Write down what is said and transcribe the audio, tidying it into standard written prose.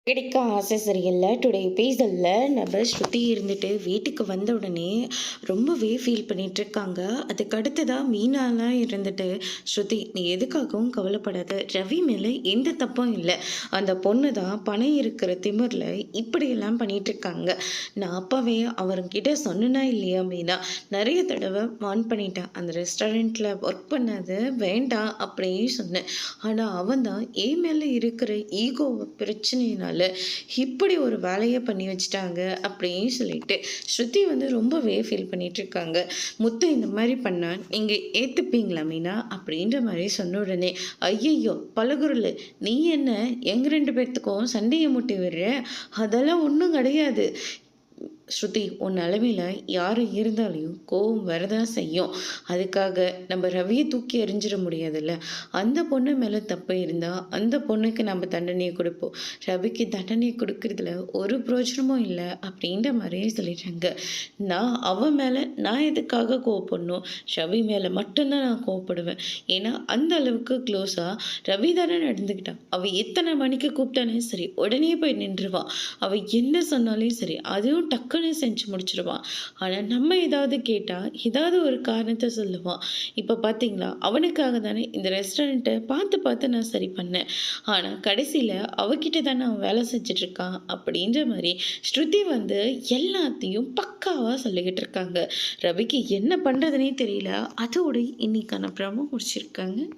கிடைக்க ஆசை சரியில்ல. டுடே எபிசோட்ல நம்ம ஸ்ருதி இருந்துட்டு வீட்டுக்கு வந்த உடனே ரொம்பவே ஃபீல் பண்ணிட்டுருக்காங்க. அதுக்கு அடுத்ததா மீனாலாம் இருந்துட்டு, "ஸ்ருதி நீ எதுக்காகவும் கவலைப்படாத. ரவி மேல எந்த தப்பும் இல்ல. அந்த பொண்ணு தான் பணம் இருக்கிற திமிர்ல இப்படியெல்லாம் பண்ணிட்டுருக்காங்க. நான் அப்பவே அவர்கிட்ட சொன்னேனா இல்லையா மீனா? நெறைய தடவ வார்ன் பண்ணிட்டேன். அந்த ரெஸ்டாரண்ட்ல ஒர்க் பண்ணது வேண்டாம் அப்படின்னு சொன்னேன். ஆனா அவன் தான் என் மேல இருக்கிற ஈகோ பிரச்சனையினால இப்படி ஒரு வேலையை பண்ணி வச்சுட்டாங்க அப்படின்னு சொல்லிட்டு ஸ்ருதி வந்து ரொம்பவே ஃபீல் பண்ணிட்டு இருக்காங்க. முத்து இந்த மாதிரி பண்ணா நீங்க ஏத்துப்பீங்களா மீனா அப்படின்ற மாதிரி சொன்ன உடனே, ஐயையோ பலகுருளு, நீ என்ன எங்க ரெண்டு பேர்த்துக்கும் சண்டையை மூட்டி விடுற? அதெல்லாம் ஒன்றும் கிடையாது. ஸ்ருதி உன் நிலமையில யார் இருந்தாலையும் கோவம் வரதான் செய்யும். அதுக்காக நம்ம ரவியை தூக்கி எறிஞ்சிட முடியாதுல்ல. அந்த பொண்ணு மேலே தப்பு இருந்தால் அந்த பொண்ணுக்கு நம்ம தண்டனையை கொடுப்போம். ரவிக்கு தண்டனை கொடுக்கறதுல ஒரு பிரோஜனமும் இல்லை அப்படின்ற மாதிரியே சொல்லிடுறாங்க. அவன் மேலே நான் எதுக்காக கோவப்படணும்? ரவி மேலே மட்டும்தான் நான் கோவப்படுவேன். ஏன்னா அந்த அளவுக்கு க்ளோஸாக ரவி தானே நடந்துக்கிட்டான். அவள் எத்தனை மணிக்கு கூப்பிட்டானே சரி உடனே போய் நின்றுவான். அவள் என்ன சொன்னாலும் சரி அதுவும் டக்குன்னு செஞ்சு முடிச்சிருவான். ஆனால் நம்ம ஏதாவது கேட்டால் ஏதாவது ஒரு காரணத்தை சொல்லுவான். இப்போ பார்த்தீங்களா, அவனுக்காக தானே இந்த ரெஸ்டாரண்ட்டை பார்த்து பார்த்து நான் சரி பண்ணேன். ஆனால் கடைசியில் அவகிட்ட தானே அவன் வேலை செஞ்சிட்ருக்கான் அப்படின்ற மாதிரி ஸ்ருதி வந்து எல்லாத்தையும் பக்காவாக சொல்லிக்கிட்டு இருக்காங்க. ரவிக்கு என்ன பண்ணுறதுனே தெரியல. அதோடு இன்னைக்கான ப்ரோமோ முடிச்சிருக்காங்க.